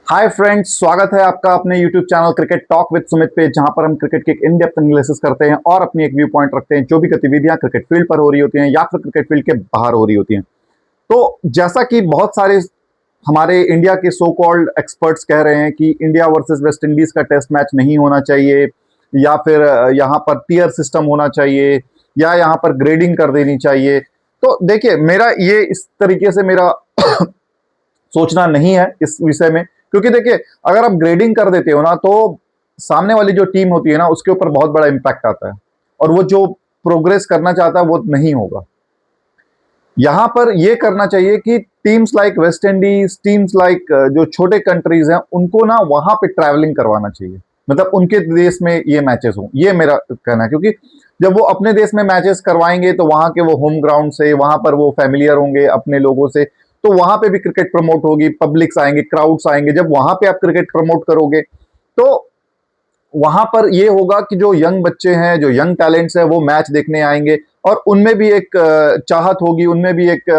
Hi friends, स्वागत है आपका अपने YouTube channel cricket talk with Sumit पे, जहां पर हम क्रिकेट के इन डेप्थ एनालिसिस करते हैं और अपनी एक व्यू पॉइंट रखते हैं जो भी गतिविधियां क्रिकेट फील्ड पर हो रही होती हैं या फिर क्रिकेट फील्ड के बाहर हो रही होती हैं। तो जैसा कि बहुत सारे हमारे इंडिया के सो कॉल्ड एक्सपर्ट्स कह रहे हैं कि इंडिया वर्सेस वेस्ट इंडीज का टेस्ट मैच नहीं होना चाहिए, या फिर यहाँ पर टियर सिस्टम होना चाहिए, या यहाँ पर ग्रेडिंग कर देनी चाहिए। तो देखिए, मेरा ये इस तरीके से मेरा सोचना नहीं है इस विषय में, क्योंकि देखिए, अगर आप ग्रेडिंग कर देते हो ना, तो सामने वाली जो टीम होती है ना, उसके ऊपर बहुत बड़ा इम्पैक्ट आता है और वो जो प्रोग्रेस करना चाहता है वो नहीं होगा। यहां पर ये करना चाहिए कि teams like West Indies, teams like जो छोटे कंट्रीज हैं, उनको ना वहां पे ट्रैवलिंग करवाना चाहिए, मतलब उनके देश में ये मैचेस हों, ये मेरा कहना है। क्योंकि जब वो अपने देश में मैचेस करवाएंगे तो वहां के वो होम ग्राउंड से, वहां पर वो फैमिलियर होंगे अपने लोगों से, तो वहां पे भी क्रिकेट प्रमोट होगी, पब्लिक्स आएंगे, क्राउड्स आएंगे। जब वहां पे आप क्रिकेट प्रमोट करोगे तो वहां पर ये होगा कि जो यंग बच्चे हैं, जो यंग टैलेंट्स हैं, वो मैच देखने आएंगे और उनमें भी एक चाहत होगी, उनमें भी एक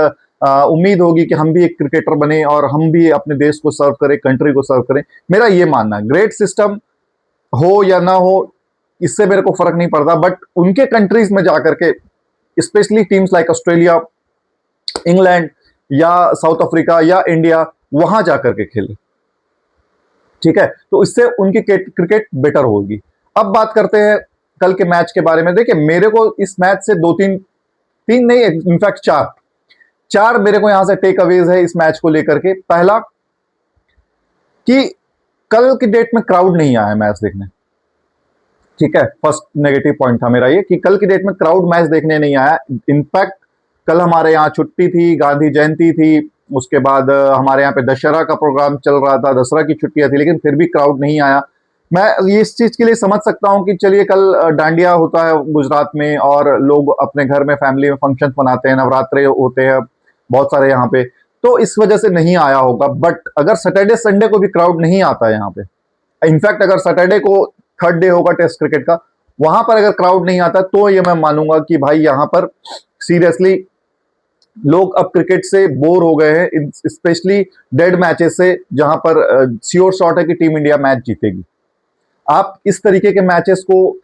उम्मीद होगी कि हम भी एक क्रिकेटर बने और हम भी अपने देश को सर्व करें, कंट्री को सर्व करें। मेरा ये मानना है, ग्रेट सिस्टम हो या ना हो, इससे मेरे को फर्क नहीं पड़ता, बट उनके कंट्रीज में जाकर के, specially teams like Australia, England या साउथ अफ्रीका या इंडिया, वहां जाकर के खेले। ठीक है, तो इससे उनकी क्रिकेट बेटर होगी। अब बात करते हैं कल के मैच के बारे में। देखिए, मेरे को इस मैच से दो तीन, तीन नहीं, इनफैक्ट चार चार मेरे को यहां से टेक अवेज है इस मैच को लेकर के। पहला, कि कल की डेट में क्राउड नहीं आया मैच देखने। ठीक है, फर्स्ट नेगेटिव पॉइंट था मेरा ये कि कल की डेट में क्राउड मैच देखने नहीं आया। इनफैक्ट कल हमारे यहाँ छुट्टी थी, गांधी जयंती थी, उसके बाद हमारे यहाँ पे दशहरा का प्रोग्राम चल रहा था, दशहरा की छुट्टियां थी, लेकिन फिर भी क्राउड नहीं आया। मैं ये इस चीज के लिए समझ सकता हूँ कि चलिए, कल डांडिया होता है गुजरात में और लोग अपने घर में फैमिली में फंक्शन मनाते हैं, नवरात्रे होते हैं बहुत सारे यहाँ पे, तो इस वजह से नहीं आया होगा। बट अगर सैटरडे संडे को भी क्राउड नहीं आता है यहाँ पे, इनफैक्ट अगर सैटरडे को थर्ड डे होगा टेस्ट क्रिकेट का, वहां पर अगर क्राउड नहीं आता, तो ये मैं मानूंगा कि भाई यहाँ पर सीरियसली लोग अब क्रिकेट से बोर हो गए हैं, स्पेशली डेड मैचेस से, जहां पर श्योर शॉट है कि टीम इंडिया मैच जीतेगी। आप इस तरीके के मैचेस को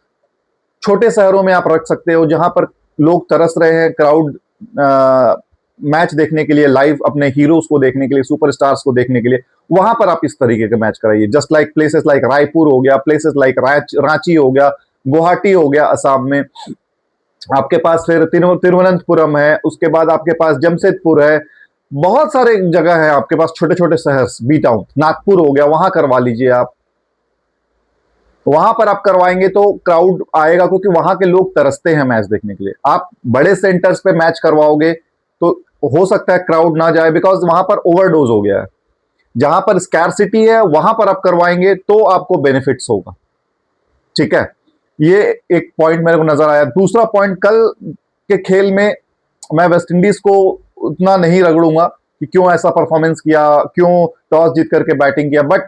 छोटे शहरों में आप रख सकते हो, जहां पर लोग तरस रहे हैं क्राउड मैच देखने के लिए, लाइव अपने हीरोज को देखने के लिए, सुपरस्टार्स को देखने के लिए। वहां पर आप इस तरीके के मैच कराइए, just like places like Raipur हो गया, प्लेसेस लाइक रांची हो गया, गुवाहाटी हो गया असम में, आपके पास फिर तिरुवनंतपुरम है, उसके बाद आपके पास जमशेदपुर है, बहुत सारे जगह है आपके पास, छोटे छोटे शहर, बी टाउन, नागपुर हो गया, वहां करवा लीजिए आप। वहां पर आप करवाएंगे तो क्राउड आएगा, क्योंकि वहां के लोग तरसते हैं मैच देखने के लिए। आप बड़े सेंटर्स पे मैच करवाओगे तो हो सकता है क्राउड ना जाए, बिकॉज वहां पर ओवरडोज हो गया है। जहां पर स्कैरसिटी है वहां पर आप करवाएंगे तो आपको बेनिफिट्स होगा। ठीक है, ये एक पॉइंट मेरे को नजर आया। दूसरा पॉइंट, कल के खेल में मैं वेस्ट इंडीज को उतना नहीं रगड़ूंगा कि क्यों ऐसा परफॉर्मेंस किया, क्यों टॉस जीत करके बैटिंग किया, बट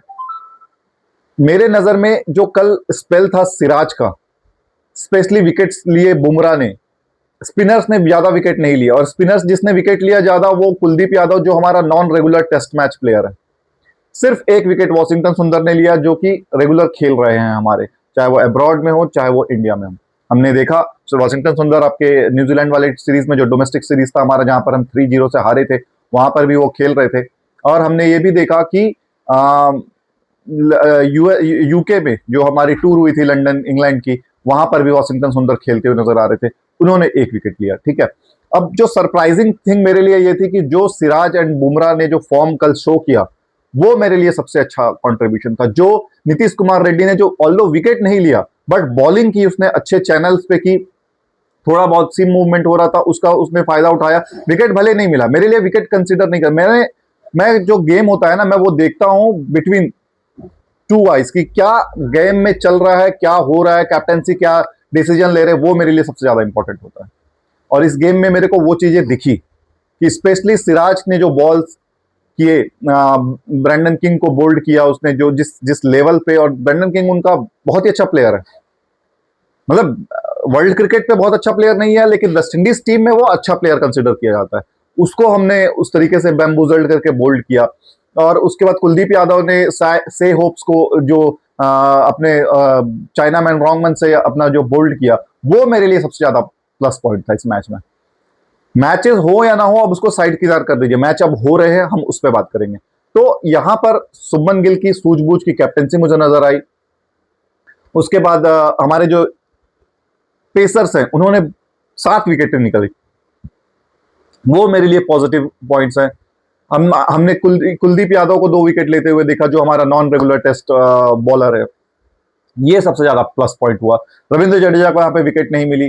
मेरे नजर में जो कल स्पेल था सिराज का, स्पेशली विकेट्स लिए बुमराह ने, स्पिनर्स ने ज्यादा विकेट नहीं लिया, और स्पिनर्स जिसने विकेट लिया ज्यादा वो कुलदीप यादव, जो हमारा non regular test match player है। सिर्फ एक विकेट वॉशिंगटन सुंदर ने लिया, जो कि रेगुलर खेल रहे हैं हमारे, चाहे वो अब्रॉड में हो चाहे वो इंडिया में हो। हमने देखा वॉशिंगटन सुंदर आपके न्यूजीलैंड वाले सीरीज में, जो डोमेस्टिक सीरीज था हमारा, जहां पर हम 3-0 से हारे थे, वहां पर भी वो खेल रहे थे। और हमने ये भी देखा कि यूके में जो हमारी टूर हुई थी लंदन इंग्लैंड की, वहां पर भी वॉशिंगटन सुंदर खेलते हुए नजर आ रहे थे, उन्होंने एक विकेट लिया। ठीक है, अब जो सरप्राइजिंग थिंग मेरे लिए ये थी कि जो सिराज एंड बुमराह ने जो फॉर्म कल शो किया, वो मेरे लिए सबसे अच्छा कंट्रीब्यूशन था। जो नीतीश कुमार रेड्डी ने, जो ऑल्दो विकेट नहीं लिया बट बॉलिंग की उसने अच्छे चैनल्स पे की, थोड़ा बहुत सीम मूवमेंट हो रहा था उसका, उसने फायदा उठाया। विकेट भले नहीं मिला, मेरे लिए विकेट कंसीडर नहीं कर, मैं जो गेम होता है ना, मैं वो देखता हूं बिटवीन टू आइज कि क्या गेम में चल रहा है, क्या हो रहा है, कैप्टेंसी क्या डिसीजन ले रहे हैं, वो मेरे लिए सबसे ज्यादा इंपॉर्टेंट होता है। और इस गेम में मेरे को वो चीजें दिखी कि स्पेशली सिराज ने जो बॉल्स किए, ब्रेंडन किंग को बोल्ड किया उसने, जो जिस जिस लेवल पे, और ब्रेंडन किंग उनका बहुत ही अच्छा प्लेयर है, मतलब वर्ल्ड क्रिकेट पे बहुत अच्छा प्लेयर नहीं है, लेकिन वेस्ट इंडीज टीम में वो अच्छा प्लेयर कंसिडर किया जाता है। उसको हमने उस तरीके से बैम्बूजल्ड करके बोल्ड किया। और उसके बाद कुलदीप यादव ने से होप्स को जो अपने चाइना मैन रॉन्गमैन से अपना जो बोल्ड किया, वो मेरे लिए सबसे ज्यादा प्लस पॉइंट था इस मैच में। मैचेस हो या ना हो, अब उसको साइड किनार कर दीजिए, मैच अब हो रहे हैं, हम उस पर बात करेंगे। तो यहां पर शुभमन गिल की सूझबूझ की कैप्टेंसी मुझे नजर आई। उसके बाद हमारे जो पेसर्स हैं उन्होंने 7 विकेटें निकाली, वो मेरे लिए पॉजिटिव पॉइंट्स हैं। हमने कुलदीप यादव को 2 विकेट लेते हुए देखा, जो हमारा नॉन रेगुलर टेस्ट बॉलर है, ये सबसे ज्यादा प्लस पॉइंट हुआ। रविंद्र जडेजा को यहाँ पे विकेट नहीं मिली।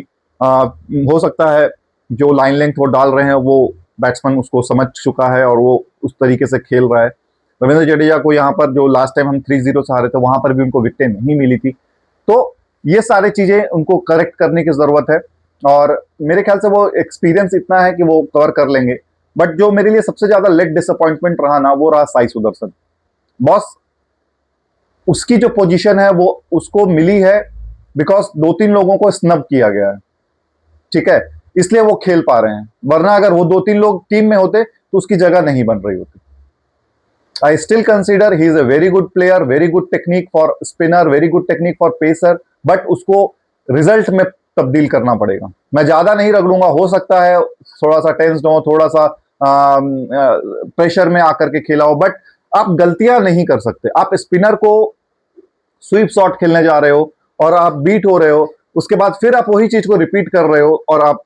हो सकता है जो लाइन लेंथ वो डाल रहे हैं वो बैट्समैन उसको समझ चुका है और वो उस तरीके से खेल रहा है। रविंद्र जडेजा को यहाँ पर जो लास्ट टाइम हम 3-0 से हारे थे, वहां पर भी उनको विकेटें नहीं मिली थी। तो ये सारी चीजें उनको करेक्ट करने की जरूरत है, और मेरे ख्याल से वो एक्सपीरियंस इतना है कि वो कवर कर लेंगे। बट जो मेरे लिए सबसे ज्यादा लेट डिसअपॉइंटमेंट रहा ना, वो रहा साई सुदर्शन। बॉस, उसकी जो पोजीशन है वो उसको मिली है बिकॉज 2-3 लोगों को स्नब किया गया है, ठीक है, इसलिए वो खेल पा रहे हैं। वरना अगर वो 2-3 लोग टीम में होते तो उसकी जगह नहीं बन रही होती। I still consider he is a very good player, very good technique for spinner, very good technique for pacer, but उसको रिजल्ट में तब्दील करना पड़ेगा। मैं ज्यादा नहीं रगड़ूंगा, हो सकता है थोड़ा सा टेंस्ड हो, थोड़ा सा प्रेशर में आकर के खेला हो, बट आप गलतियां नहीं कर सकते। आप स्पिनर को स्वीप शॉट खेलने जा रहे हो और आप बीट हो रहे हो, उसके बाद फिर आप वही चीज को रिपीट कर रहे हो और आप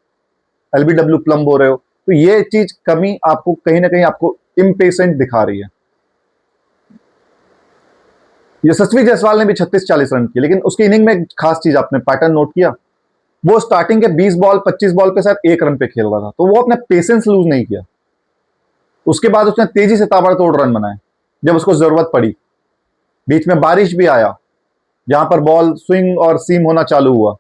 एलबीडब्ल्यू प्लम्ब हो रहे हो, तो ये चीज कमी आपको कहीं ना कहीं आपको इम्पेशेंट दिखा रही है। यशस्वी जायसवाल ने भी 36-40 रन किए, लेकिन उसकी इनिंग में एक खास चीज आपने पैटर्न नोट किया, वो स्टार्टिंग के 20 बॉल 25 बॉल पे शायद 1 रन पे खेल रहा था, तो वो अपने पेशेंस लूज नहीं किया। उसके बाद उसने तेजी से ताबड़तोड़ रन बनाए जब उसको जरूरत पड़ी। बीच में बारिश भी आया, जहां पर बॉल स्विंग और सीम होना चालू हुआ,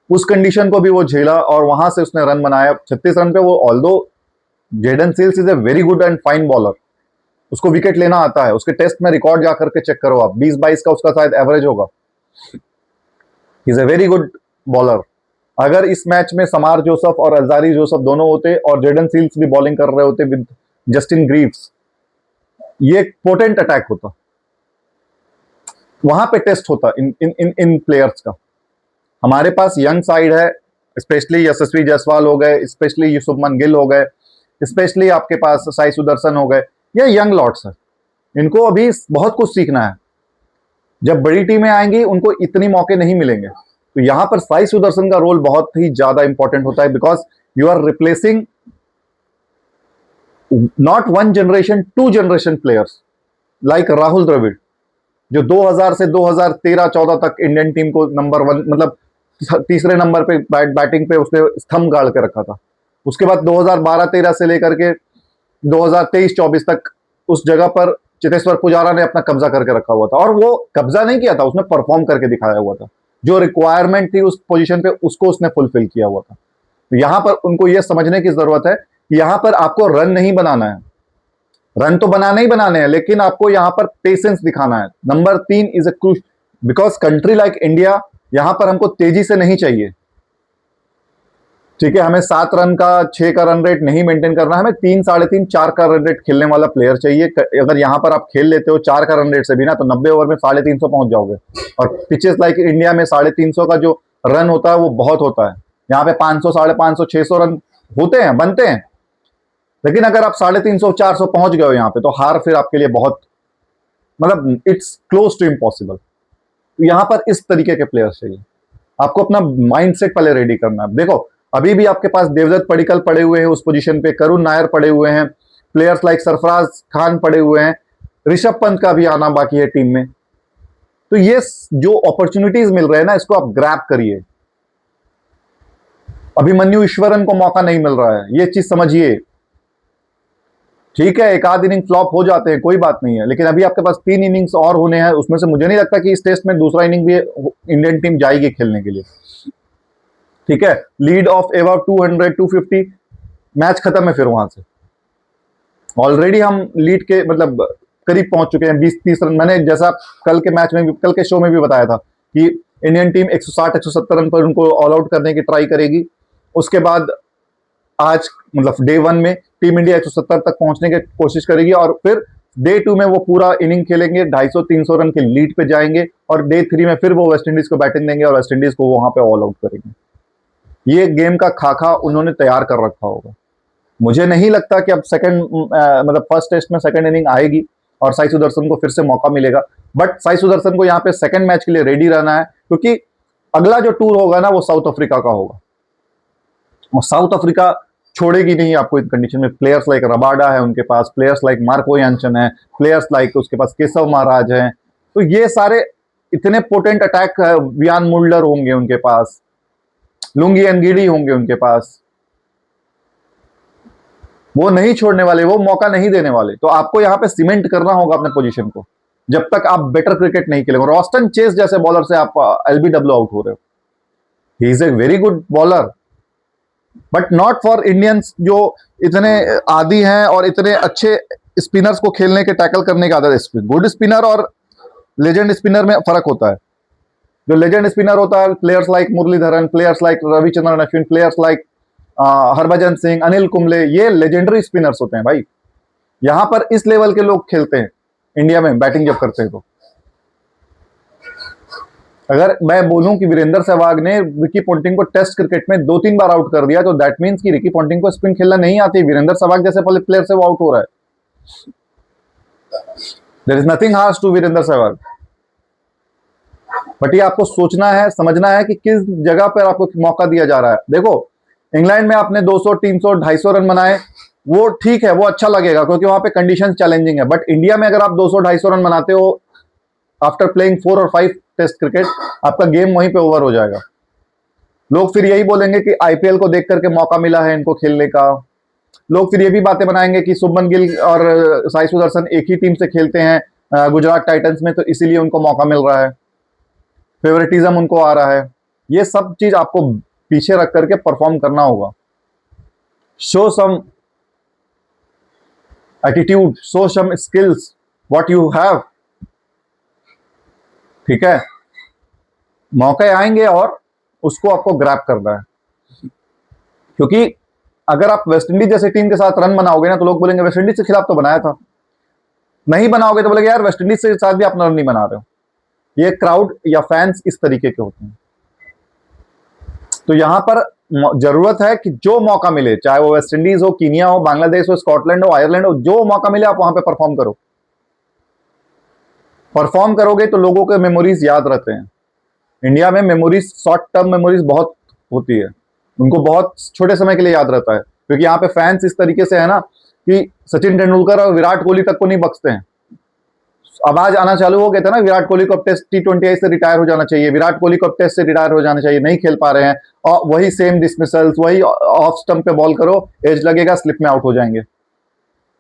उस कंडीशन को भी वो झेला और वहां से उसने रन बनाया 36 रन पे। वो although Jayden Seales is a very good and fine bowler, उसको विकेट लेना आता है, उसके टेस्ट में रिकॉर्ड जाकर के चेक करो आप, 20-22 का उसका शायद एवरेज होगा। Is a very good bowler. अगर इस मैच में समार जोसफ और अल्जारी जोसफ दोनों होते और जेडन सील्स भी बॉलिंग कर रहे होते विद जस्टिन ग्रीव्स, ये एक पोटेंट अटैक होता, वहां पे टेस्ट होता इन इन इन इन प्लेयर्स का। हमारे पास यंग साइड है, स्पेशली यशस्वी जायसवाल हो गए, स्पेशली शुभमन गिल हो गए, स्पेशली आपके पास साई सुदर्शन हो गए, ये यंग लॉट्स है, इनको अभी बहुत कुछ सीखना है। जब बड़ी टीमें आएंगी उनको इतनी मौके नहीं मिलेंगे, तो यहां पर साई सुदर्शन का रोल बहुत ही ज्यादा इंपॉर्टेंट होता है, because you are replacing not 1 generation 2 generation players like Rahul Dravid, जो 2000 से 2013-14 तक इंडियन टीम को नंबर 1 मतलब तीसरे नंबर पे बैटिंग पे उसने स्तंभ गाड़ के रखा था। उसके बाद 2012-13 से लेकर के 2023-24 तक उस जगह पर चेतेश्वर पुजारा ने अपना कब्जा करके रखा हुआ था, और वो कब्जा नहीं किया था, उसने परफॉर्म करके दिखाया हुआ था। जो रिक्वायरमेंट थी उस पोजीशन पे उसको उसने फुलफिल किया हुआ था। तो यहां पर उनको यह समझने की जरूरत है कि यहां पर आपको रन नहीं बनाना है, रन तो बनाने ही बनाने हैं, लेकिन आपको यहां पर पेशेंस दिखाना है। Number 3 is a crux, because country like India, यहां पर हमको तेजी से नहीं चाहिए, ठीक है, हमें 7 रन का 6 का रन रेट नहीं मेंटेन करना है, हमें 3, 3.5, 4 का रन रेट खेलने वाला प्लेयर चाहिए। अगर यहां पर आप खेल लेते हो 4 का रन रेट से भी ना, तो 90 ओवर में 350 पहुंच जाओगे। और पिचेस लाइक इंडिया में 350 का जो रन होता है वो बहुत होता है। यहाँ पे 500, 550, 600 रन होते हैं, बनते हैं, लेकिन अगर आप 350, 400 पहुंच गए हो यहाँ पे, तो हार फिर आपके लिए बहुत, मतलब इट्स क्लोज टू इम्पॉसिबल। यहां पर इस तरीके के प्लेयर्स चाहिए, आपको अपना माइंडसेट पहले रेडी करना है। देखो अभी भी आपके पास देवदत्त पडिक्कल पड़े हुए हैं उस पोजीशन पे, करुण नायर पड़े हुए हैं, प्लेयर्स लाइक सरफराज खान पड़े हुए हैं, ऋषभ पंत का भी आना बाकी है टीम में। तो ये जो अपॉर्चुनिटीज मिल रहे हैं ना, इसको आप ग्रैब करिए। अभिमन्यु ईश्वरन को मौका नहीं मिल रहा है, ये चीज समझिए। ठीक है, एक आध इनिंग फ्लॉप हो जाते हैं, कोई बात नहीं है, लेकिन अभी आपके पास 3 इनिंग्स और होने हैं, उसमें से मुझे नहीं लगता कि इस टेस्ट में दूसरा इनिंग भी इंडियन टीम जाएगी खेलने के लिए। ठीक है, लीड ऑफ एवर 200, 250, मैच खत्म है फिर वहां से। ऑलरेडी हम लीड के मतलब करीब पहुंच चुके हैं, 20-30 रन। मैंने जैसा कल के मैच में भी, कल के शो में भी बताया था कि इंडियन टीम 160-170 रन पर उनको ऑल आउट करने की ट्राई करेगी। उसके बाद आज मतलब डे 1 में टीम इंडिया 170 तक पहुंचने की कोशिश करेगी, और फिर डे 2 में वो पूरा इनिंग खेलेंगे, 250-300 रन के लीड पे जाएंगे, और डे 3 में फिर वो वेस्ट इंडीज को बैटिंग देंगे और वेस्ट इंडीज को वहां पे ऑल आउट करेंगे। ये गेम का खाका उन्होंने तैयार कर रखा होगा। मुझे नहीं लगता कि अब मतलब फर्स्ट टेस्ट में सेकंड इनिंग आएगी और साई सुदर्शन को फिर से मौका मिलेगा, बट साई सुदर्शन को यहाँ पे सेकंड मैच के लिए रेडी रहना है, क्योंकि अगला जो टूर होगा ना वो साउथ अफ्रीका का होगा, और साउथ अफ्रीका छोड़ेगी नहीं आपको इस कंडीशन में। प्लेयर्स लाइक रबाडा है उनके पास, प्लेयर्स लाइक मार्को यानसन है, प्लेयर्स लाइक उसके पास केशव महाराज हैं, तो ये सारे इतने पोटेंट अटैक, वियान मुल्डर होंगे उनके पास, लुंगी एनगिडी होंगे उनके पास, वो नहीं छोड़ने वाले, वो मौका नहीं देने वाले। तो आपको यहाँ पे सीमेंट करना होगा अपने पोजीशन को, जब तक आप बेटर क्रिकेट नहीं खेलेंगे। रॉस्टन चेस जैसे बॉलर से आप एलबीडब्ल्यू आउट हो रहे हो, he is a very good bowler, but not for Indians जो इतने आदी हैं और इतने अच्छे स्पिनर्स को खेलने के, टैकल करने का आदत है। गुड स्पिनर और लेजेंड स्पिनर में फर्क होता है। जो लेजेंड स्पिनर होता है, players like Muralitharan, players like Ravichandran Ashwin, players like Harbhajan Singh, Anil Kumble, ये लेजेंडरी स्पिनर्स होते हैं भाई। यहां पर इस लेवल के लोग खेलते हैं इंडिया में बैटिंग जब करते हैं। तो अगर मैं बोलूं कि वीरेंद्र सहवाग ने रिकी पोंटिंग को टेस्ट क्रिकेट में 2-3 बार आउट कर दिया, तो दैट मींस कि रिकी पोंटिंग को स्पिन खेलना नहीं आती। वीरेंद्र सहवाग जैसे प्लेयर से वो आउट हो रहा है। There is nothing harsh to Virender Sehwag, but ये आपको सोचना है, समझना है कि किस जगह पर आपको मौका दिया जा रहा है। देखो, इंग्लैंड में आपने 200, 300, 250 रन बनाए, वो ठीक है, वो अच्छा लगेगा क्योंकि वहां पे कंडीशन चैलेंजिंग है। बट इंडिया में अगर आप 200, 250 रन बनाते हो आफ्टर प्लेइंग 4 और 5 टेस्ट क्रिकेट, आपका गेम वहीं पे ओवर हो जाएगा। लोग फिर यही बोलेंगे कि आईपीएल को देख करके मौका मिला है इनको खेलने का। लोग फिर ये भी बातें बनाएंगे कि शुभमन गिल और साई सुदर्शन एक ही टीम से खेलते हैं गुजरात टाइटंस में, तो इसीलिए उनको मौका मिल रहा है, फेवरेटिज्म उनको आ रहा है। ये सब चीज आपको पीछे रख करके परफॉर्म करना होगा। Show some attitude, show some skills, what you have. ठीक है, मौके आएंगे और उसको आपको ग्रैब करना है। क्योंकि अगर आप वेस्टइंडीज जैसे टीम के साथ रन बनाओगे ना, तो लोग बोलेंगे वेस्टइंडीज के खिलाफ तो बनाया था। नहीं बनाओगे तो बोलेंगे यार वेस्टइंडीज के साथ भी आप रन नहीं बना रहे हो। ये क्राउड या फैंस इस तरीके के होते हैं। तो यहां पर जरूरत है कि जो मौका मिले, चाहे वो वेस्ट इंडीज हो, कीनिया हो, बांग्लादेश हो, स्कॉटलैंड हो, आयरलैंड हो, जो मौका मिले आप वहां पे परफॉर्म करो। परफॉर्म करोगे तो लोगों के मेमोरीज याद रहते हैं। इंडिया में मेमोरीज, शॉर्ट टर्म मेमोरीज बहुत होती है, उनको बहुत छोटे समय के लिए याद रहता है, क्योंकि यहाँ पे फैंस इस तरीके से है ना कि सचिन तेंदुलकर और विराट कोहली तक को नहीं बख्शते हैं। आवाज आना चालू हो गया था ना, विराट कोहली को अब टेस्ट T20 से रिटायर हो जाना चाहिए, विराट कोहली को अब टेस्ट से रिटायर हो जाना चाहिए, नहीं खेल पा रहे हैं, और वही सेम डिसमिसल्स, वही ऑफ स्टंप पे बॉल करो, एज लगेगा, स्लिप में आउट हो जाएंगे।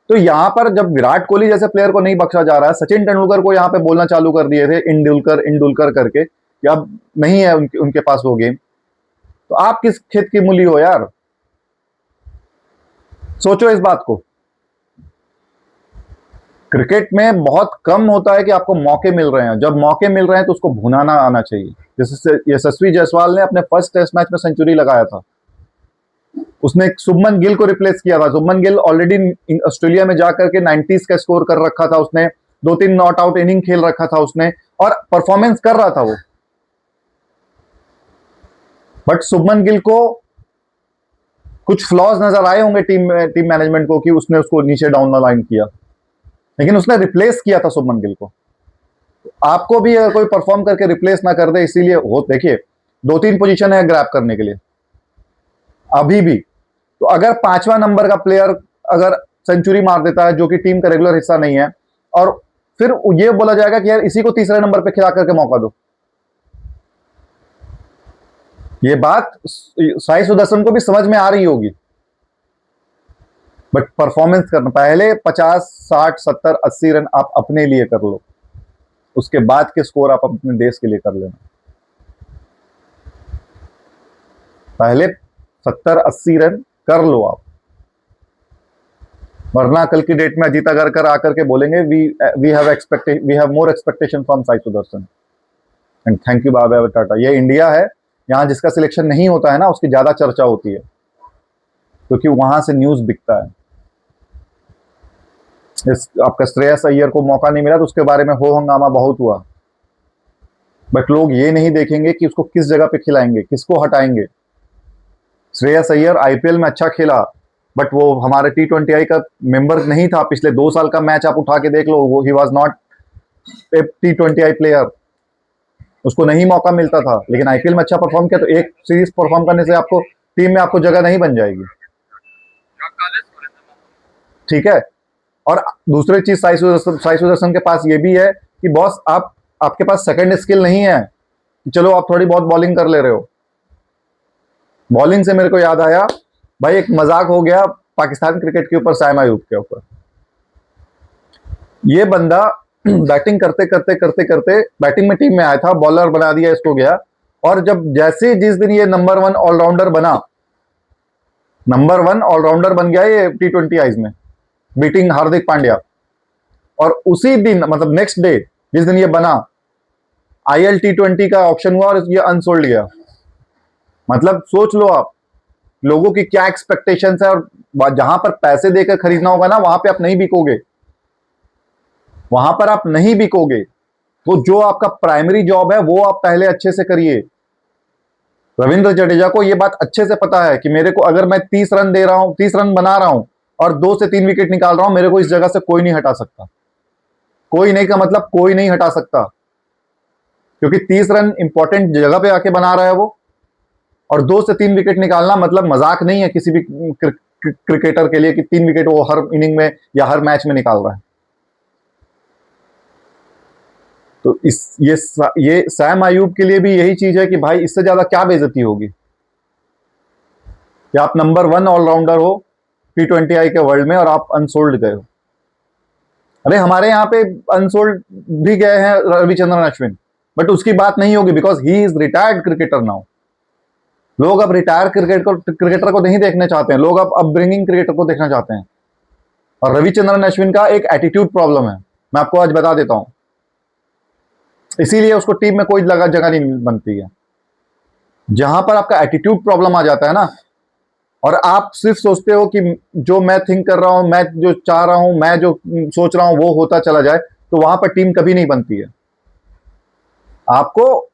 तो यहाँ पर जब विराट कोहली जैसे प्लेयर को नहीं बख्शा जा रहा है, सचिन तेंदुलकर को यहाँ पे बोलना चालू कर दिए थे इंडुलकर इंडुलकर करके कि अब नहीं है उनके पास वो गेम, तो आप किस खेत की मूली हो यार? सोचो इस बात को। क्रिकेट में बहुत कम होता है कि आपको मौके मिल रहे हैं, जब मौके मिल रहे हैं तो उसको भुनाना आना चाहिए। जैसे यशस्वी जायसवाल ने अपने फर्स्ट टेस्ट मैच में सेंचुरी लगाया था, उसने शुभमन गिल को रिप्लेस किया था। शुभमन गिल ऑलरेडी ऑस्ट्रेलिया में जाकर के 90s का स्कोर कर रखा था उसने, 2-3 नॉट आउट इनिंग खेल रखा था उसने, और परफॉर्मेंस कर रहा था वो। बट शुभमन गिल को कुछ फ्लॉज नजर आए होंगे टीम मैनेजमेंट को कि उसने उसको नीचे डाउन द लाइन किया, लेकिन उसने रिप्लेस किया था शुभमन गिल को। आपको भी अगर कोई परफॉर्म करके रिप्लेस ना कर दे, इसीलिए वो देखिए 2-3 पोजीशन है ग्रैब करने के लिए अभी भी। तो अगर 5वां नंबर का प्लेयर अगर सेंचुरी मार देता है जो कि टीम का रेगुलर हिस्सा नहीं है, और फिर ये बोला जाएगा कि यार इसी को तीसरे नंबर पे खिला करके मौका दो। ये बात साई सुदर्शन को भी समझ में आ रही होगी, बट परफॉर्मेंस करना, पहले 50, 60, 70, 80 रन आप अपने लिए कर लो, उसके बाद के स्कोर आप अपने देश के लिए कर लेना। पहले 70, 80 रन कर लो आप, वरना कल की डेट में अजीत अगरकर आकर के बोलेंगे we have more expectation from Sai Sudharsan and thank you bye bye tata. ये इंडिया है, यहाँ जिसका सिलेक्शन नहीं होता है ना उसकी ज्यादा चर्चा होती है, क्योंकि वहां से न्यूज बिकता है। आपका श्रेयस अय्यर को मौका नहीं मिला तो उसके बारे में हो हंगामा बहुत हुआ, बट लोग ये नहीं देखेंगे कि उसको किस जगह पे खिलाएंगे, किसको हटाएंगे। श्रेयस अय्यर आईपीएल में अच्छा खेला, बट वो हमारे T20I का मेंबर नहीं था। पिछले 2 साल का मैच आप उठा के देख लो, वो he was not a T20I player, उसको नहीं मौका मिलता था। लेकिन आईपीएल में अच्छा परफॉर्म किया, तो एक सीरीज परफॉर्म करने से आपको टीम में आपको जगह नहीं बन जाएगी, ठीक है। और दूसरी चीज साई सुदर्शन के पास ये भी है कि बॉस आपके पास सेकंड स्किल नहीं है, चलो आप थोड़ी बहुत बॉलिंग कर ले रहे हो। बॉलिंग से मेरे को याद आया भाई, एक मजाक हो गया पाकिस्तान क्रिकेट के ऊपर, साइम अयूब के ऊपर। ये बंदा बैटिंग करते करते करते करते बैटिंग में टीम में आया था, बॉलर बना दिया इसको गया, और जब जैसे जिस दिन ये नंबर 1 ऑलराउंडर बना, नंबर 1 ऑलराउंडर बन गया ये T20Is में, बीटिंग हार्दिक पांड्या। और उसी दिन मतलब नेक्स्ट डे जिस दिन ये बना, IL T20 का ऑप्शन हुआ और ये अनसोल्ड गया। मतलब सोच लो आप लोगों की क्या एक्सपेक्टेशंस है, और जहां पर पैसे देकर खरीदना होगा ना, वहां पे आप नहीं बिकोगे, वहां पर आप नहीं बिकोगे। तो जो आपका प्राइमरी जॉब है वो आप पहले अच्छे से करिए। रविंद्र जडेजा को यह बात अच्छे से पता है कि मेरे को अगर मैं 30 रन दे रहा हूं, 30 रन बना रहा हूं और 2 से 3 विकेट निकाल रहा हूं, मेरे को इस जगह से कोई नहीं हटा सकता। कोई नहीं का मतलब कोई नहीं हटा सकता, क्योंकि 30 रन इंपॉर्टेंट जगह पे आके बना रहा है वो, और 2 से 3 विकेट निकालना मतलब मजाक नहीं है किसी भी क्रिकेटर के लिए कि 3 विकेट वो हर इनिंग में या हर मैच में निकाल रहा है। तो ये सैम अयूब के लिए भी यही चीज है कि भाई इससे ज्यादा क्या बेइज्जती होगी कि आप नंबर 1 ऑलराउंडर हो T20I के वर्ल्ड में और आप अनसोल्ड गए हो। अरे हमारे यहाँ पे अनसोल्ड भी गए हैं रविचंद्रन अश्विन, बट उसकी बात नहीं होगी because he is retired cricketer now. लोग अब रिटायर क्रिकेटर को नहीं देखने चाहते हैं, लोग अब अपब्रिंगिंग क्रिकेटर को देखना चाहते हैं। और रविचंद्रन अश्विन का एक एटीट्यूड प्रॉब्लम है, मैं आपको आज बता देता हूं, इसीलिए उसको टीम में कोई जगह नहीं बनती है। जहां पर आपका एटीट्यूड प्रॉब्लम आ जाता है ना, और आप सिर्फ सोचते हो कि जो मैं थिंक कर रहा हूं, मैं जो चाह रहा हूं, मैं जो सोच रहा हूं वो होता चला जाए, तो वहां पर टीम कभी नहीं बनती है। आपको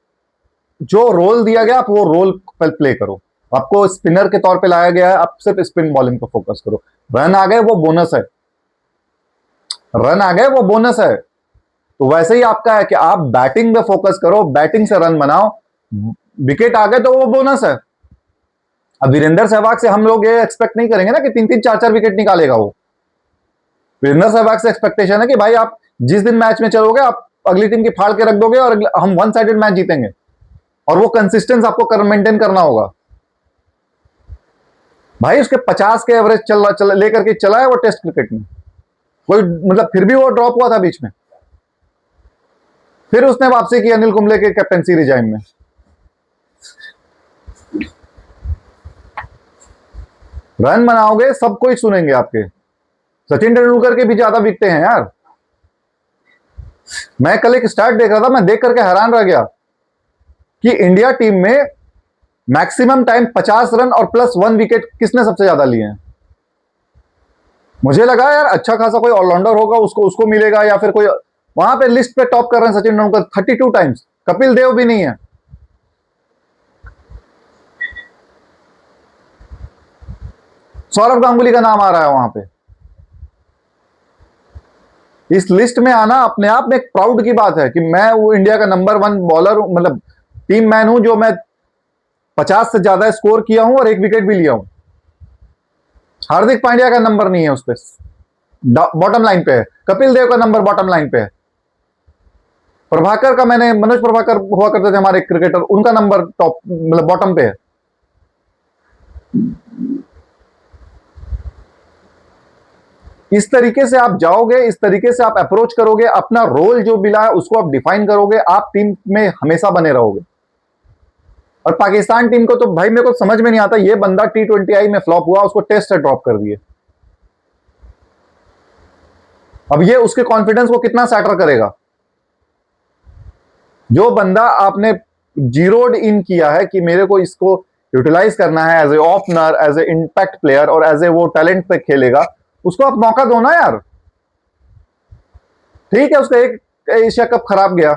जो रोल दिया गया आप वो रोल प्ले करो। आपको स्पिनर के तौर पे लाया गया है, आप सिर्फ स्पिन बॉलिंग पर फोकस करो। रन आ गए वो बोनस है, रन आ गए वो बोनस है। तो वैसे ही आपका है कि आप बैटिंग पे फोकस करो, बैटिंग से रन बनाओ, विकेट आ गए तो वो बोनस है। अब वीरेंद्र सहवाग से हम लोग ये एक्सपेक्ट नहीं करेंगे ना कि 3-3 4-4 विकेट निकालेगा वो। वीरेंद्र सहवाग से एक्सपेक्टेशन है कि भाई आप जिस दिन मैच में चलोगे आप अगली टीम की फाड़ के रख दोगे और हम 1 साइडेड मैच जीतेंगे, और वो कंसिस्टेंस आपको मेंटेन करना होगा। भाई उसके 50 के एवरेज चल लेकर के चला है वो टेस्ट क्रिकेट में, कोई मतलब फिर भी वो ड्रॉप हुआ था बीच में, फिर उसने वापसी की अनिल कुंबले के कैप्टनसी रिजाइम में। रन बनाओगे सब कोई सुनेंगे आपके। सचिन तेंदुलकर के भी ज्यादा बिकते हैं यार। मैं कल एक स्टार्ट देख रहा था, मैं देख करके हैरान रह गया कि इंडिया टीम में मैक्सिमम टाइम 50 रन और +1 विकेट किसने सबसे ज्यादा लिए हैं। मुझे लगा यार अच्छा खासा कोई ऑलराउंडर होगा, उसको मिलेगा, या फिर कोई वहां पे लिस्ट पे टॉप कर रहे हैं सचिन तेंदुलकर 32 टाइम्स, कपिल देव भी नहीं है। सौरव गांगुली का नाम आ रहा है वहां पे। इस लिस्ट में आना अपने आप में एक प्राउड की बात है कि मैं वो इंडिया का नंबर 1 बॉलर, मतलब टीम मैन हूं जो मैं 50 से ज्यादा स्कोर किया हूं और 1 विकेट भी लिया हूं। हार्दिक पांड्या का नंबर नहीं है उस पर, बॉटम लाइन पे है। कपिल देव का नंबर बॉटम लाइन पे है। प्रभाकर का, मैंने मनोज प्रभाकर हुआ करते थे हमारे क्रिकेटर, उनका नंबर टॉप मतलब बॉटम पे है। इस तरीके से आप जाओगे, इस तरीके से आप अप्रोच करोगे, अपना रोल जो मिला है उसको आप डिफाइन करोगे, आप टीम में हमेशा बने रहोगे। और पाकिस्तान टीम को तो भाई मेरे को समझ में नहीं आता, ये बंदा T20I में फ्लॉप हुआ, उसको टेस्ट से ड्रॉप कर दिए। अब ये उसके कॉन्फिडेंस को कितना सैटर करेगा। जो बंदा आपने जीरोड इन किया है कि मेरे को इसको यूटिलाइज करना है as a opener, as a impact player और एज ए वो टैलेंट पे खेलेगा, उसको आप मौका दो ना यार। ठीक है, उसका एक एशिया कप खराब गया,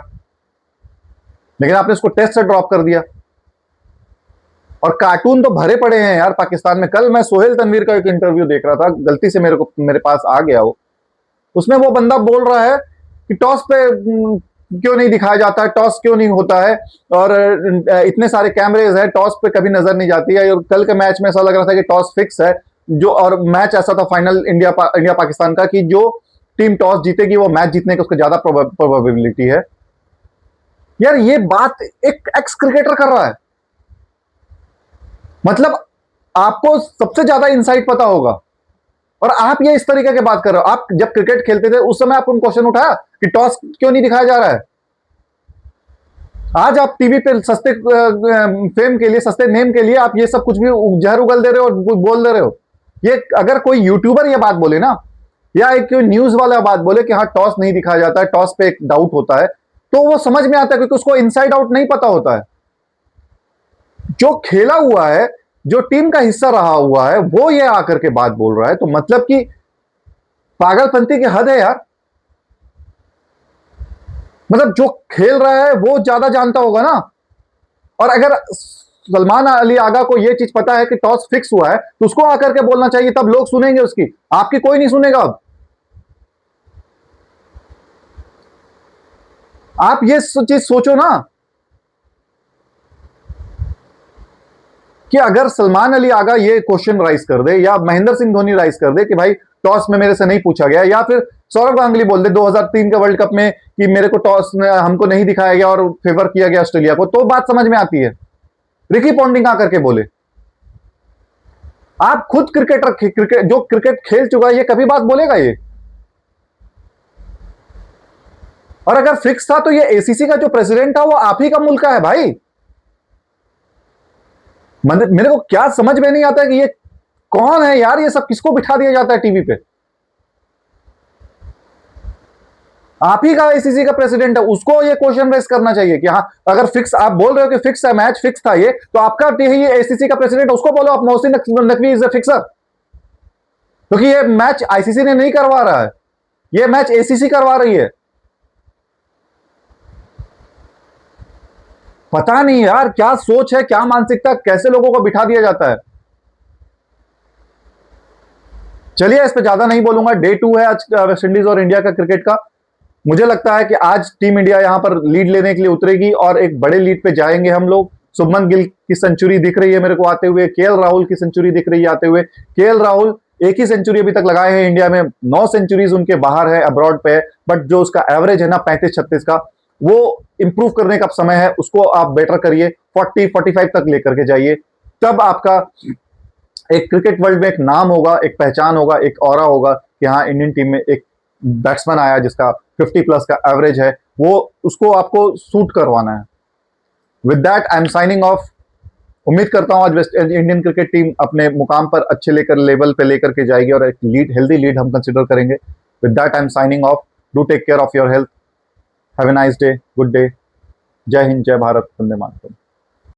लेकिन आपने उसको टेस्ट से ड्रॉप कर दिया। और कार्टून तो भरे पड़े हैं यार पाकिस्तान में। कल मैं सोहेल तनवीर का एक इंटरव्यू देख रहा था, गलती से मेरे पास आ गया वो। उसमें वो बंदा बोल रहा है कि टॉस पे क्यों नहीं दिखाया जाता है, टॉस क्यों नहीं होता है, और इतने सारे कैमरेज हैं, टॉस पे कभी नजर नहीं जाती है। और कल के मैच में ऐसा लग रहा था कि टॉस फिक्स है, जो, और मैच ऐसा था फाइनल इंडिया पाकिस्तान का कि जो टीम टॉस जीतेगी वो मैच जीतने की उसको ज्यादा प्रोबेबिलिटी है। यार ये बात एक एक्स क्रिकेटर कर रहा है, मतलब आपको सबसे ज्यादा इनसाइट पता होगा, और आप ये इस तरीके की बात कर रहे हो। आप जब क्रिकेट खेलते थे उस समय आपको क्वेश्चन उठाया कि टॉस क्यों नहीं दिखाया जा रहा है? आज आप टीवी पे सस्ते फेम के लिए, सस्ते नेम के लिए आप ये सब कुछ भी जहर उगल दे रहे हो और कुछ बोल दे रहे हो। ये अगर कोई यूट्यूबर ये बात बोले ना, या एक कोई न्यूज वाला बात बोले कि हाँ टॉस नहीं दिखाया जाता है, टॉस पे एक डाउट होता है, तो वो समझ में आता है, क्योंकि उसको इनसाइड आउट नहीं पता होता है। जो खेला हुआ है, जो टीम का हिस्सा रहा हुआ है, वो ये आकर के बात बोल रहा है, तो मतलब कि पागलपंती की हद है यार। मतलब जो खेल रहा है वो ज्यादा जानता होगा ना। और अगर सलमान अली आगा को यह चीज पता है कि टॉस फिक्स हुआ है, तो उसको आकर के बोलना चाहिए, तब लोग सुनेंगे उसकी। आपकी कोई नहीं सुनेगा अब। आप ये चीज सोचो ना कि अगर सलमान अली आगा ये क्वेश्चन राइज कर दे, या महेंद्र सिंह धोनी राइज कर दे कि भाई टॉस में मेरे से नहीं पूछा गया, या फिर सौरव गांगुली बोल दे 2003 के वर्ल्ड कप में कि मेरे को टॉस हमको नहीं दिखाया गया और फेवर किया गया ऑस्ट्रेलिया को, तो बात समझ में आती है। रिकी पॉन्टिंग आकर के बोले। आप खुद क्रिकेट जो क्रिकेट खेल चुका है, ये कभी बात बोलेगा ये? और अगर फिक्स था तो ये एसीसी का जो प्रेसिडेंट था वो आप ही का मुल्क का है भाई। मेरे को क्या समझ में नहीं आता कि ये कौन है यार, ये सब किसको बिठा दिया जाता है टीवी पे? आप ही का एसीसी का प्रेसिडेंट है, उसको ये क्वेश्चन रेस करना चाहिए कि हाँ अगर फिक्स, आप बोल रहे हो कि फिक्स है, मैच फिक्स था ये, तो आपका ये एसीसी का प्रेसिडेंट, उसको बोलो आप Mohsin Naqvi is a fixer, क्योंकि ये मैच आईसीसी ने नहीं करवा रहा है, ये मैच एसीसी करवा रही है। पता नहीं यार क्या सोच है, क्या मानसिकता, कैसे लोगों को बिठा दिया जाता है। चलिए इस पे ज्यादा नहीं बोलूंगा। डे 2 है आज वेस्ट इंडीज और इंडिया का क्रिकेट का। मुझे लगता है कि आज टीम इंडिया यहां पर लीड लेने के लिए उतरेगी और एक बड़े लीड पे जाएंगे हम लोग। शुभमन गिल की सेंचुरी दिख रही है मेरे को आते हुए, केएल राहुल की सेंचुरी दिख रही है आते हुए। केएल राहुल एक ही सेंचुरी अभी तक लगाए हैं इंडिया में, 9 सेंचुरीज उनके बाहर है, अब्रॉड पे है, बट जो उसका एवरेज है ना 35-36 का, वो इंप्रूव करने का समय है, उसको आप बेटर करिए, 40-45 तक लेकर के जाइए, तब आपका एक क्रिकेट वर्ल्ड में एक नाम होगा, एक पहचान होगा, एक ऑरा होगा कि हाँ इंडियन टीम में एक बैट्समैन आया जिसका 50 प्लस का एवरेज है, वो उसको आपको सूट करवाना है। With that I am signing of. उम्मीद करता हूं आज वेस्ट इंडियन क्रिकेट टीम अपने मुकाम पर अच्छे लेवल पे लेकर के जाएगी और एक हेल्दी लीड हम कंसिडर करेंगे। With that I am signing off. Do take care of your health. Have a nice day, good day. जय हिंद, जय भारत, वंदे मातरम।